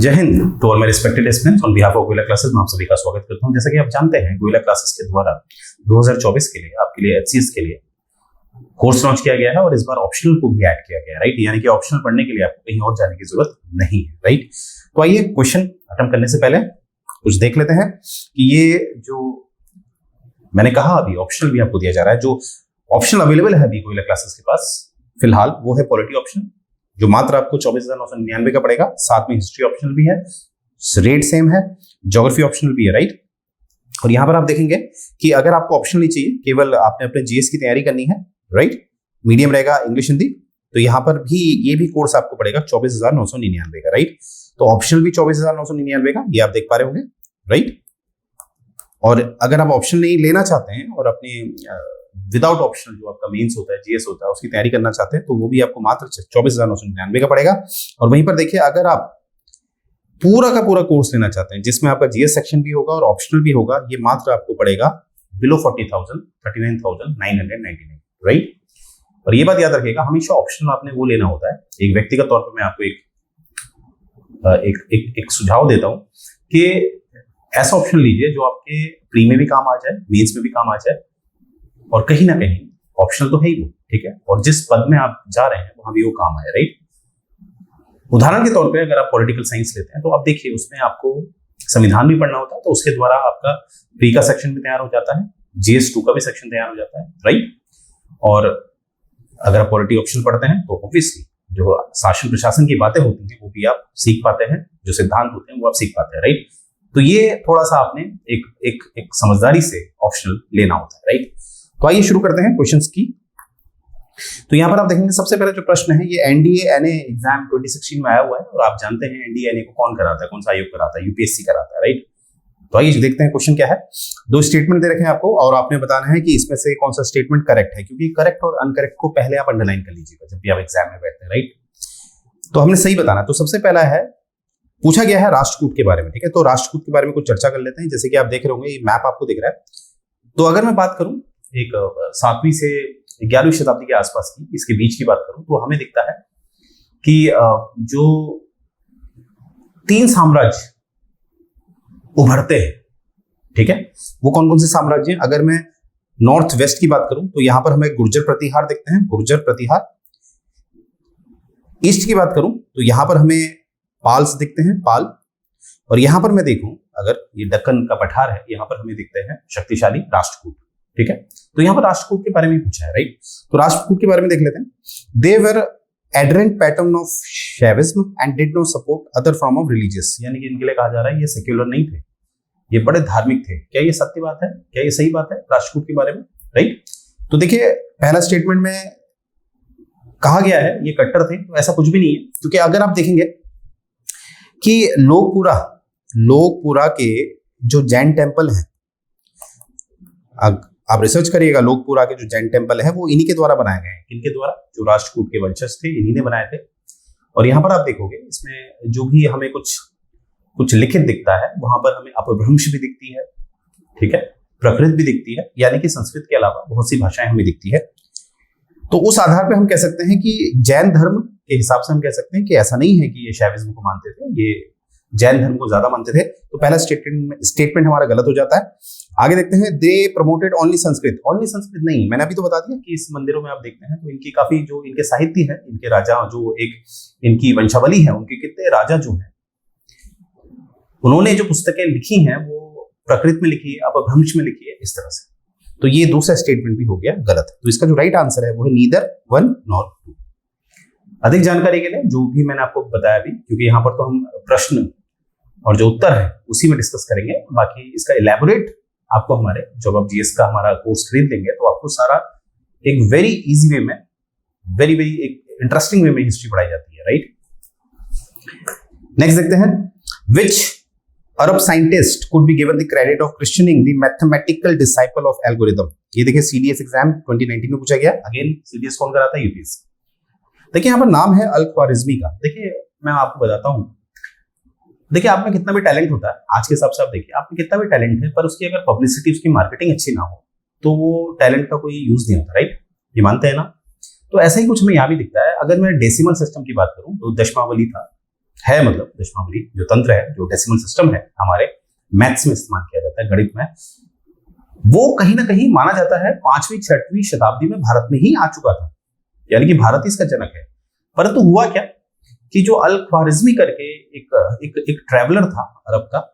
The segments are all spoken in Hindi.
जय Hind to all my respected students on behalf of Goyla classes में आप सभी का स्वागत करता हूं। जैसा कि आप जानते हैं गोयला क्लासेस के द्वारा 2024 के लिए आपके लिए एचसीएस के लिए कोर्स लॉन्च किया गया है और इस बार ऑप्शनल को भी ऐड किया गया है, राइट। यानी कि ऑप्शनल पढ़ने के लिए आपको कहीं और जाने की जरूरत नहीं है, राइट। तो आइए क्वेश्चन अटेम्प्ट करने से पहले कुछ देख लेते हैं कि ये जो मैंने कहा अभी ऑप्शनल भी आपको दिया जा रहा है। जो ऑप्शनल अवेलेबल है अभी गोयला क्लासेस के पास फिलहाल वो है पॉलिटी ऑप्शन, जो मात्र आपको 24,999 का पड़ेगा। साथ में हिस्ट्री ऑप्शनल भी है, रेट सेम है, ज्योग्राफी ऑप्शनल भी है, राइट। और यहां पर आप देखेंगे कि अगर आपको ऑप्शनल नहीं चाहिए, केवल आपने अपने जीएस की तैयारी करनी है, राइट, मीडियम रहेगा इंग्लिश हिंदी, तो यहां पर भी ये भी कोर्स आपको पड़ेगा 24,999 का, राइट। तो ऑप्शनल भी 24,999 का, ये आप देख पा रहे होंगे, राइट। और अगर आप ऑप्शनल नहीं लेना चाहते हैं और अपने विदाउट ऑप्शनल जो आपका मेंस होता है, जीएस होता है, उसकी तैयारी करना चाहते हैं, तो वो भी आपको मात्र 24,999 का पड़ेगा। और वहीं पर देखिए, अगर आप पूरा का पूरा कोर्स लेना चाहते हैं जिसमें आपका जीएस सेक्शन भी होगा और ऑप्शनल भी होगा, ये मात्र आपको पड़ेगा बिलो 40,000 39,999, राइट। और ये बात याद रखिएगा, हमेशा ऑप्शनल आपने वो लेना होता है। एक व्यक्तिगत तौर पर मैं आपको एक सुझाव देता हूं कि ऐसा ऑप्शन लीजिए जो आपके प्री में भी काम आ जाए, मेंस में भी काम आ जाए, और कहीं ना कहीं ऑप्शनल तो है ही वो, ठीक है, और जिस पद में आप जा रहे हैं वहां भी वो काम आए, राइट। उदाहरण के तौर पे अगर आप पॉलिटिकल साइंस लेते हैं तो आप देखिए उसमें आपको संविधान भी पढ़ना होता है, तो उसके द्वारा आपका प्री का सेक्शन भी तैयार हो जाता है, जीएस 2 का भी सेक्शन तैयार हो जाता है, राइट। और अगर आप पॉलिटी ऑप्शन पढ़ते हैं तो ऑब्वियसली जो शासन प्रशासन की बातें होती हैं वो भी आप सीख पाते हैं, जो सिद्धांत होते हैं वो आप सीख पाते हैं, राइट। तो ये थोड़ा सा आपने एक समझदारी से ऑप्शनल लेना होता है, राइट। तो आइए शुरू करते हैं क्वेश्चंस की। तो यहां पर आप देखेंगे सबसे पहले जो प्रश्न है ये एनडीए एनए एग्जाम 2016 में आया हुआ है, और आप जानते हैं एनडीए एनए को कौन कराता है, कौन सा आयोग कराता है, यूपीएससी कराता है, राइट। तो आइए देखते हैं क्वेश्चन क्या है। 2 स्टेटमेंट दे रखे हैं आपको और आपने बताना है कि इसमें से कौन सा स्टेटमेंट करेक्ट है, क्योंकि करेक्ट और अनकरेक्ट को पहले आप अंडरलाइन कर लीजिएगा जब भी आप एग्जाम में बैठते हैं, राइट। तो हमने सही बताना। तो सबसे पहला है, पूछा गया है राष्ट्रकूट के बारे में, ठीक है। तो राष्ट्रकूट के बारे में कुछ चर्चा कर लेते हैं। जैसे कि आप देख रहे होंगे ये मैप आपको दिख रहा है। तो अगर मैं बात करूं एक 7वीं से 11वीं शताब्दी के आसपास की, इसके बीच की बात करूं, तो हमें दिखता है कि जो 3 साम्राज्य उभरते हैं, ठीक है, वो कौन कौन से साम्राज्य हैं। अगर मैं नॉर्थ वेस्ट की बात करूं तो यहां पर हमें गुर्जर प्रतिहार दिखते हैं, गुर्जर प्रतिहार। ईस्ट की बात करूं तो यहां पर हमें पाल्स दिखते हैं, पाल। और यहां पर मैं देखूं, अगर ये दक्कन का पठार है, यहां पर हमें दिखते हैं शक्तिशाली राष्ट्रकूट, ठीक है। तो यहां पर राष्ट्रकूट के बारे में पूछा है, राइट। तो राष्ट्रकूट के बारे में देख लेते हैं। They were adherent pattern of Shaivism and did not support other form of religious, यानी कि इनके लिए कहा जा रहा है ये सेक्युलर नहीं थे, ये बड़े धार्मिक थे। क्या ये सत्य बात है, क्या ये सही बात है राष्ट्रकूट के बारे में, राइट। तो देखिए पहला स्टेटमेंट में कहा गया है ये कट्टर थे, तो ऐसा कुछ भी नहीं है, क्योंकि अगर आप देखेंगे कि लोकपुरा के जो जैन टेम्पल हैं, आप रिसर्च करिएगा, लोकपुरा के जो जैन टेम्पल है वो इन्हीं के द्वारा बनाए गए हैं। किनके द्वारा? जो राष्ट्रकूट के वंशज थे, इन्हीं ने बनाए थे। और यहाँ पर आप देखोगे इसमें जो भी हमें कुछ लिखित दिखता है, वहां पर हमें अपभ्रंश भी दिखती है, ठीक है, प्रकृत भी दिखती है, यानी कि संस्कृत के अलावा बहुत सी भाषाएं हमें दिखती है। तो उस आधार पर हम कह सकते हैं कि जैन धर्म के हिसाब से हम कह सकते हैं कि ऐसा नहीं है कि ये शैविज्म को मानते थे, ये जैन धर्म को ज्यादा मानते थे। तो पहला स्टेटमेंट हमारा गलत हो जाता है। आगे देखते हैं, they promoted only Sanskrit. Only Sanskrit नहीं, मैंने अभी तो बता दिया कि इस मंदिरों में आप देखते हैं तो इनकी काफी जो इनके साहित्य है, इनके राजा जो एक इनकी वंशावली है, उनके कितने राजा जो हैं, उन्होंने जो पुस्तकें लिखी हैं वो प्रकृत में लिखी है, अपभ्रंश में लिखी है, इस तरह से। तो ये दूसरा स्टेटमेंट भी हो गया गलत। तो इसका जो राइट आंसर है वो है नीदर 1 नॉर 2। अधिक जानकारी के लिए जो भी मैंने आपको बताया अभी, क्योंकि यहाँ पर तो हम प्रश्न और जो उत्तर है उसी में डिस्कस करेंगे, बाकी इसका इलेबोरेट आपको हमारे जब आप जीएस का हमारा कोर्स खरीद लेंगे तो आपको सारा एक वेरी इजी वे में, वेरी एक इंटरेस्टिंग वे में हिस्ट्री पढ़ाई जाती है, राइट। नेक्स्ट देखते हैं, which Arab scientist could be given the credit of questioning the mathematical disciple of algorithm. ये देखिए सीडीएस एग्जाम 2019 में पूछा गया। अगेन सीडीएस कौन कराता है? यूपीएससी। देखिए यहाँ पर नाम है अल ख्वारिज़मी का। देखिए मैं आपको बताता हूँ, देखिए आप में कितना भी टैलेंट होता है, आज के हिसाब से आप देखिए आप में कितना भी टैलेंट है, पर उसकी अगर पब्लिसिटी, उसकी मार्केटिंग अच्छी ना हो तो वो टैलेंट का कोई यूज नहीं होता, राइट। ये मानते हैं ना। तो ऐसा ही कुछ हमें यहाँ भी दिखता है। अगर मैं डेसिमल सिस्टम की बात करूं तो दशमावली था, है, मतलब दशमावली जो तंत्र है, जो डेसिमल सिस्टम है हमारे मैथ्स में इस्तेमाल किया जाता है, गणित में, वो कहीं ना कहीं माना जाता है 5वीं 6वीं शताब्दी में भारत में ही आ चुका था, यानी कि भारत इसका जनक है। परंतु हुआ क्या कि जो अल ख्वारिज़मी करके एक ट्रैवलर था अरब का,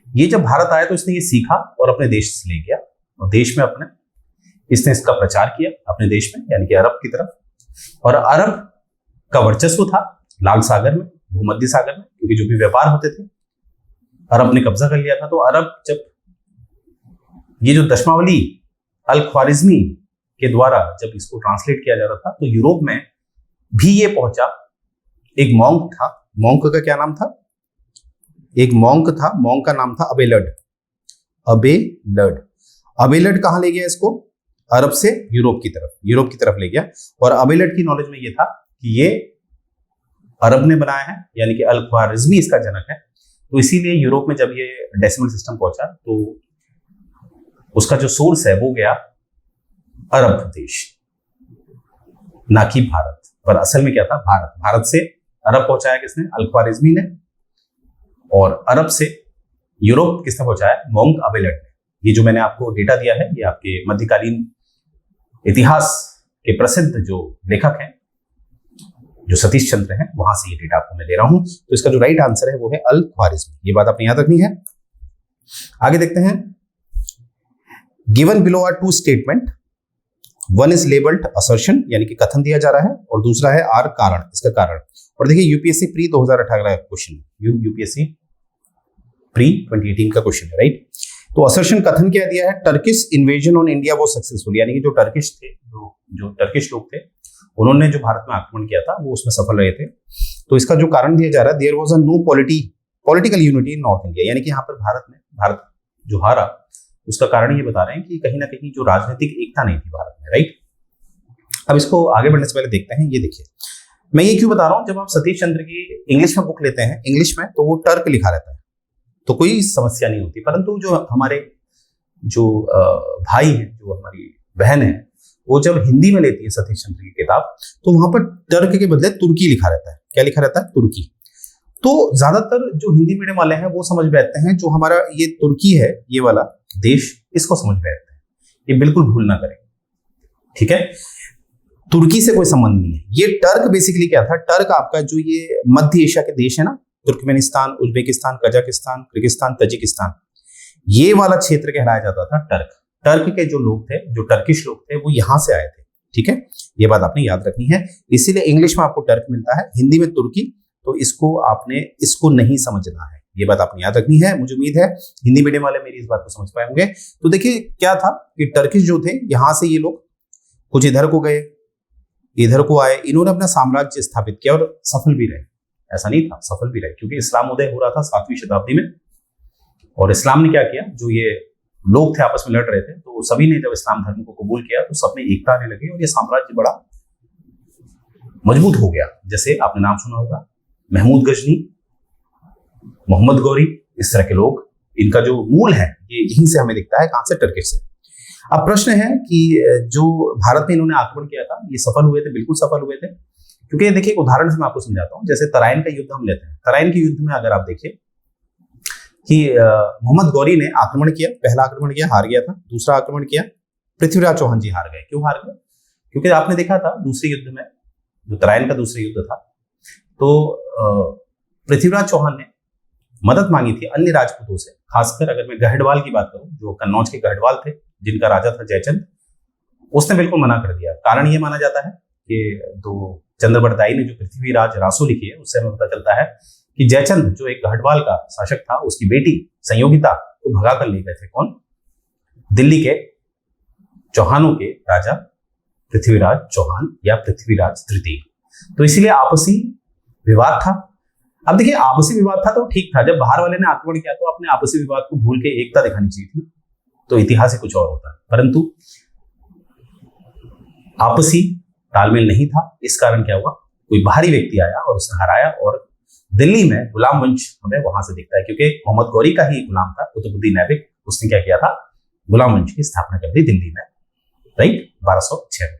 ये जब भारत आया तो इसने ये सीखा और अपने देश से ले गया और देश में अपने इसने इसका प्रचार किया अपने देश में, यानी कि अरब की तरफ। और अरब का वर्चस्व था लाल सागर में, भूमध्य सागर में, क्योंकि जो भी व्यापार होते थे अरब ने कब्जा कर लिया था। तो अरब जब ये जो दशमावली अल ख्वारिज़मी के द्वारा जब इसको ट्रांसलेट किया जा रहा था तो यूरोप में भी ये पहुंचा। एक मॉन्क था, मॉन्क का क्या नाम था? एक मॉन्क था, मॉन्क का नाम था अबेलड। अबेलड कहां ले गया इसको? अरब से यूरोप की तरफ ले गया। और अबेलड की नॉलेज में ये था कि ये अरब ने बनाया है, यानी कि अल ख्वारिज़मी इसका जनक है। तो इसीलिए यूरोप में जब ये डेसिमल सिस्टम पहुंचा तो उसका जो सोर्स है वो गया अरब देश, ना कि भारत। पर असल में क्या था? भारत से अरब पहुंचाया किसने? अल ख्वारिज़मी ने। और अरब से यूरोप किसने पहुंचाया? मॉन्क अबेलड ने। ये जो मैंने आपको डेटा दिया है, ये आपके मध्यकालीन इतिहास के प्रसिद्ध जो लेखक हैं, जो सतीश चंद्र हैं, वहां से ये डेटा आपको मैं दे रहा हूं। तो इसका जो राइट आंसर है वो है अल ख्वारिज़मी। ये बात आपने याद रखनी है। आगे देखते हैं। Given below are two statement, one is labelled assertion, यानी कि कथन दिया जा रहा है, और दूसरा है आर कारण, इसका कारण। और देखिए यूपीएससी प्री 2018 का क्वेश्चन है, यूपीएससी प्री 2018 का क्वेश्चन है, राइट। तो असर्शन कथन क्या दिया है? टर्किश इन्वेजन ऑन इंडिया वो सक्सेसफुल, यानी कि जो टर्किश थे, जो टर्किश लोग थे, उन्होंने जो भारत में आक्रमण किया था वो उसमें सफल रहे थे। तो इसका जो कारण दिया जा रहा है, there was a no political unity in North India, यानी कि यहाँ पर भारत जो हारा उसका कारण ये बता रहे हैं कि कहीं ना कहीं जो राजनीतिक एकता नहीं थी भारत में, राइट। अब इसको आगे बढ़ने से पहले देखते हैं। ये देखिए, मैं ये क्यों बता रहा हूं, जब आप सतीश चंद्र की इंग्लिश में बुक लेते हैं, इंग्लिश में, तो वो टर्क लिखा रहता है, तो कोई समस्या नहीं होती। परंतु जो हमारे जो भाई हैं, जो हमारी बहन है, वो जब हिंदी में लेती है सतीश चंद्र की किताब, तो वहां पर टर्क के बदले तुर्की लिखा रहता है। क्या लिखा रहता है? तुर्की। तो ज्यादातर जो हिंदी मीडियम वाले हैं वो समझ बैठते हैं जो हमारा ये तुर्की है, ये वाला देश, इसको समझ बैठते हैं। ये बिल्कुल भूल ना करें, ठीक है। तुर्की से कोई संबंध नहीं है। ये टर्क बेसिकली क्या था? टर्क आपका जो ये मध्य एशिया के देश है ना, Turkmenistan, Uzbekistan, Kazakhstan, Kyrgyzstan, Tajikistan, ये वाला क्षेत्र कहलाया जाता था टर्क। टर्क के जो लोग थे, जो टर्किश लोग थे, वो यहां से आए थे, ठीक है। ये बात आपने याद रखनी है। इसीलिए इंग्लिश में आपको टर्क मिलता है, हिंदी में तुर्की। तो इसको नहीं समझना है, ये बात आपने याद रखनी है। मुझे उम्मीद है हिंदी मीडियम वाले मेरी इस बात को समझ पाए होंगे। तो देखिए क्या था कि टर्किश जो थे, यहां से ये लोग कुछ इधर को गए, इधर को आए, इन्होंने अपना साम्राज्य स्थापित किया और सफल भी रहे। ऐसा नहीं था, सफल भी रहे, क्योंकि इस्लाम उदय हो रहा था 7वीं शताब्दी में। और इस्लाम ने क्या किया, जो ये लोग थे आपस में लड़ रहे थे, तो सभी ने जब इस्लाम धर्म को कबूल किया तो सब में एकता आने लगी और ये साम्राज्य बड़ा मजबूत हो गया। जैसे आपने नाम सुना होगा महमूद गजनी, मोहम्मद गौरी, इस तरह के लोग, इनका जो मूल है ये यहीं से हमें दिखता है। कहां से? टर्किश से। अब प्रश्न है कि जो भारत में इन्होंने आक्रमण किया था, ये सफल हुए थे? बिल्कुल सफल हुए थे, क्योंकि देखिए एक उदाहरण से मैं आपको समझाता हूं। जैसे तराइन का युद्ध हम लेते हैं। तराइन के युद्ध में अगर आप देखिए कि मोहम्मद गौरी ने आक्रमण किया, पहला आक्रमण किया, हार गया था। दूसरा आक्रमण किया, पृथ्वीराज चौहान जी हार गए। क्यों हार गए? क्योंकि आपने देखा था दूसरे युद्ध में, जो तराइन का दूसरा युद्ध था, तो पृथ्वीराज चौहान ने मदद मांगी थी अन्य राजपूतों से। खासकर अगर मैं गढ़वाल की बात करूं, जो कन्नौज के गढ़वाल थे, जिनका राजा था जयचंद, उसने बिल्कुल मना कर दिया। कारण ये माना जाता है कि तो चंद्रबरदाई ने जो पृथ्वीराज रासो लिखी है, उससे हमें पता चलता है कि जयचंद जो एक गढ़वाल का शासक था, उसकी बेटी संयोगिता को भगा कर ले गए थे। कौन? दिल्ली के चौहानों के राजा पृथ्वीराज चौहान या पृथ्वीराज तृतीय। तो इसीलिए आपसी विवाद था। अब देखिए आपसी विवाद था तो ठीक था, जब बाहर वाले ने आक्रमण किया तो अपने आपसी विवाद को भूल के एकता दिखानी चाहिए थी, तो इतिहास ही कुछ और होता है। परंतु आपसी तालमेल नहीं था। इस कारण क्या हुआ, कोई बाहरी व्यक्ति आया और उसने हराया, और दिल्ली में गुलाम वंश हमें वहां से दिखता है, क्योंकि मोहम्मद गौरी का ही गुलाम था कुतुबुद्दीन ऐबक। उसने क्या किया था, गुलाम वंश की स्थापना कर दी दिल्ली में, राइट, 1206 में।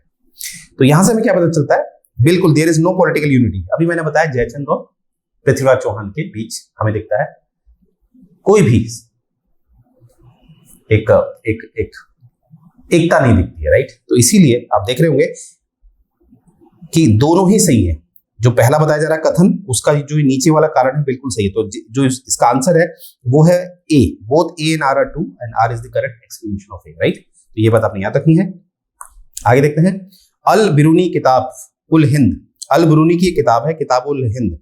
तो यहां से हमें क्या पता चलता है, बिल्कुल there is no political unity. अभी मैंने बताया जयचंद और पृथ्वीराज चौहान के बीच हमें दिखता है कोई भी एक एक एक एकता नहीं दिखती है, राइट। तो इसीलिए आप देख रहे होंगे कि दोनों ही सही है। जो पहला बताया जा रहा है कथन, उसका जो नीचे वाला कारण है बिल्कुल सही है। तो जो इसका आंसर है वो है A, both A and R are true and R is the correct explanation of A, right. तो ये बात आपने याद रखनी है। आगे देखते हैं, अल बिरूनी किताब उल हिंद। अल बिरूनी की किताब है किताब उल हिंद,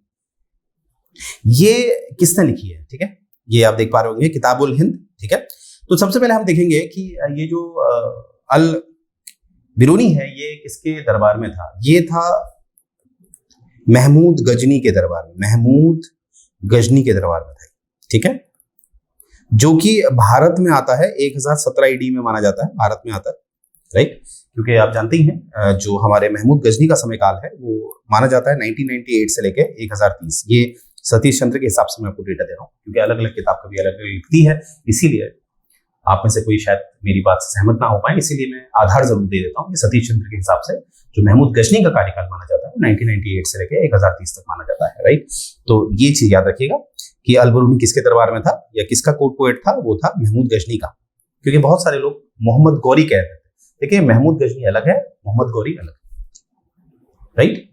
ये किसने लिखी है? ठीक है, ये आप देख पा रहे होंगे किताब उल हिंद, ठीक है। तो सबसे पहले हम देखेंगे कि ये जो अल बिरूनी है ये किसके दरबार में था? ये था महमूद गजनी के दरबार में, महमूद गजनी के दरबार में था, ठीक है, जो कि भारत में आता है 1017 AD में माना जाता है, भारत में आता है, राइट। क्योंकि आप जानते ही हैं जो हमारे महमूद गजनी का समय काल है वो माना जाता है 1998 से लेके 1030। ये सतीश चंद्र के हिसाब से मैं आपको डेटा दे रहा हूँ, क्योंकि अलग अलग किताब कभी अलग अलग लिखती है, इसीलिए आप में से कोई शायद मेरी बात से सहमत ना हो पाए, इसीलिए मैं आधार जरूर दे देता हूँ कि सतीश चंद्र के हिसाब से जो महमूद गजनी का कार्यकाल माना जाता है 1998 से लेकर 1030 तक माना जाता है, राइट। तो ये चीज याद रखिएगा कि अल बिरूनी किसके दरबार में था या किसका कोर्ट पोएट था, वो था महमूद गजनी का। क्योंकि बहुत सारे लोग मोहम्मद गौरी कहते थे, देखिए महमूद गजनी अलग है, मोहम्मद गौरी अलग, राइट।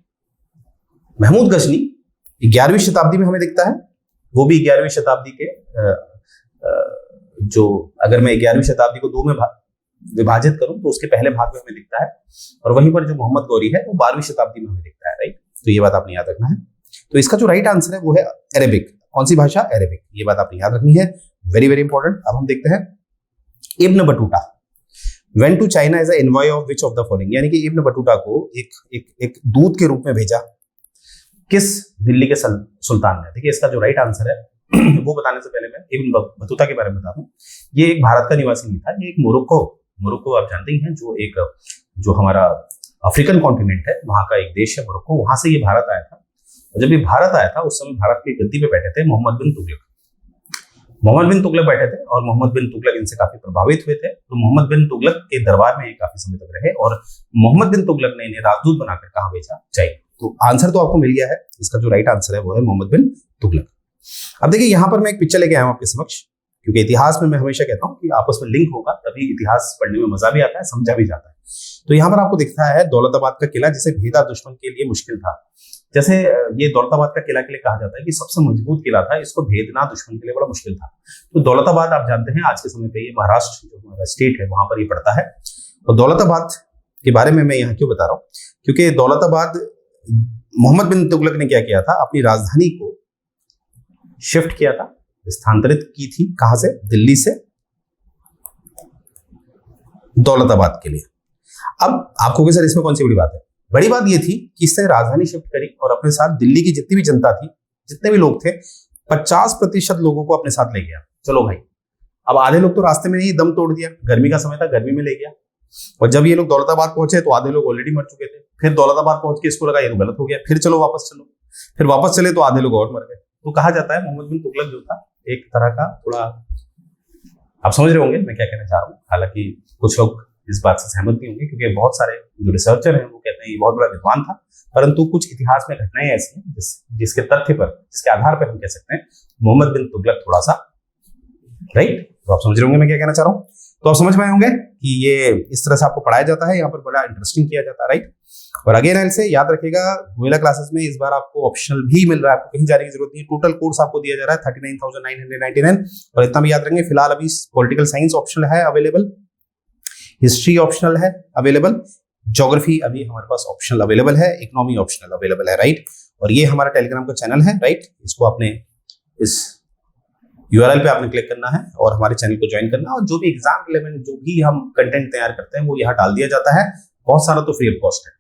महमूद गजनी 11वीं शताब्दी में हमें दिखता है, वो भी 11वीं शताब्दी के जो अगर मैं 11वीं शताब्दी को दो में विभाजित करूं तो उसके पहले भाग में हमें दिखता है, और वहीं पर जो मोहम्मद गौरी है वो 12वीं शताब्दी में हमें दिखता है, राइट। तो ये बात आपने याद रखना है। तो इसका जो राइट आंसर है वो है अरेबिक। कौन सी भाषा? अरेबिक। ये बात आपने याद रखनी है, वेरी वेरी इंपॉर्टेंट। अब हम देखते हैं, Ibn Battuta went to China as a envoy of which of the following, यानी कि इब्न बटूटा को एक दूत के रूप में भेजा किस दिल्ली के सुल्तान ने? देखिए इसका जो राइट आंसर है वो बताने से पहले मैं इब्न बतूता के बारे में बता दूं। ये एक भारत का निवासी नहीं था, ये एक मोरक्को आप जानते ही हैं, जो हमारा अफ्रीकन कॉन्टिनेंट है, वहां का एक देश है मोरक्को, वहां से ये भारत आया था। और जब ये भारत आया था उस समय भारत की गद्दी पे बैठे थे मोहम्मद बिन तुगलक बैठे थे, और मोहम्मद बिन तुगलक इनसे काफी प्रभावित हुए थे। तो मोहम्मद बिन तुगलक के दरबार में ये काफी समय तक रहे, और मोहम्मद बिन तुगलक ने इन्हें राजदूत बनाकर कहाँ भेजा? चाइना। तो आंसर तो आपको मिल गया है, इसका जो राइट आंसर है वो है मोहम्मद बिन तुगलक। अब देखिए यहाँ पर मैं एक पिक्चर लेके आया हूँ आपके समक्ष, क्योंकि इतिहास में मैं हमेशा कहता हूँ कि आपस में लिंक होगा तभी इतिहास पढ़ने में मजा भी आता है, समझा भी जाता है। तो यहाँ पर आपको दिखता है दौलताबाद का किला, जिसे भेदा दुश्मन के लिए मुश्किल था। जैसे ये दौलताबाद का किला के लिए कहा जाता है कि सबसे मजबूत किला था, इसको भेदना दुश्मन के लिए बड़ा मुश्किल था। तो दौलताबाद आप जानते हैं आज के समय पे ये महाराष्ट्र जो हमारा स्टेट है वहां पर ये पड़ता है। और दौलताबाद के बारे में मैं यहाँ क्यों बता रहा हूँ, क्योंकि दौलताबाद मोहम्मद बिन तुगलक ने क्या किया था, अपनी राजधानी को शिफ्ट किया था, स्थानांतरित की थी, कहां से? दिल्ली से दौलताबाद के लिए। अब आपको भी सर इसमें कौन सी बड़ी बात है? बड़ी बात यह थी कि इसने राजधानी शिफ्ट करी और अपने साथ दिल्ली की जितनी भी जनता थी, जितने भी लोग थे, 50% लोगों को अपने साथ ले गया। चलो भाई, अब आधे लोग तो रास्ते में ही दम तोड़ दिया, गर्मी का समय था, गर्मी में ले गया। और जब ये लोग दौलताबाद पहुंचे तो आधे लोग ऑलरेडी मर चुके थे। फिर दौलताबाद पहुंच के इसको लगा ये तो गलत हो गया, फिर चलो वापस चलो, फिर वापस चले तो आधे लोग और मर गए। तो कहा जाता है मोहम्मद बिन तुगलक जो था एक तरह का थोड़ा, आप समझ रहे होंगे मैं क्या कहना चाह रहा हूँ। हालांकि कुछ लोग इस बात से सहमत भी होंगे, क्योंकि बहुत सारे जो रिसर्चर हैं वो कहते हैं ये बहुत बड़ा विद्वान था, परंतु कुछ इतिहास में घटनाएं ऐसी हैं जिसके तथ्य पर, जिसके आधार पर हम कह सकते हैं मोहम्मद बिन तुगलक थोड़ा सा, राइट। तो आप समझ रहे होंगे मैं क्या कहना चाह रहा हूँ। तो आप समझ में आए होंगे कि ये इस तरह से आपको पढ़ाया जाता है, यहाँ पर बड़ा इंटरेस्टिंग किया जाता है, राइट। और अगेन एल से याद रखिएगा, गोयला क्लासेस में इस बार आपको ऑप्शनल भी मिल रहा है, आपको कहीं जाने की जरूरत नहीं है। टोटल कोर्स आपको दिया जा रहा है 39,999, और इतना भी याद रखेंगे फिलहाल अभी पॉलिटिकल साइंस ऑप्शनल है अवेलेबल, हिस्ट्री ऑप्शनल है अवेलेबल, ज्योग्राफी अभी हमारे पास ऑप्शनल अवेलेबल है, इकोनॉमी ऑप्शनल अवेलेबल है, राइट। और ये हमारा टेलीग्राम का चैनल है, राइट। इसको आपने इस URL पे आपने क्लिक करना है और हमारे चैनल को ज्वाइन करना है, और जो भी एग्जाम रिलेवेंट जो भी हम कंटेंट तैयार करते हैं वो यहाँ डाल दिया जाता है। बहुत सारा तो फ्री ऑफ कॉस्ट है,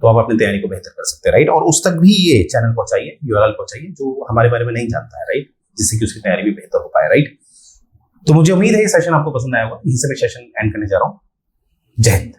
तो आप अपनी तैयारी को बेहतर कर सकते हैं, राइट। और उस तक भी ये चैनल पहुंचाइए, URL पहुंचाइए जो हमारे बारे में नहीं जानता है, राइट, जिससे कि उसकी तैयारी भी बेहतर हो पाए, राइट। तो मुझे उम्मीद है ये सेशन आपको पसंद आया होगा। यहीं से मैं सेशन एंड करने जा रहा हूँ। जय हिंद।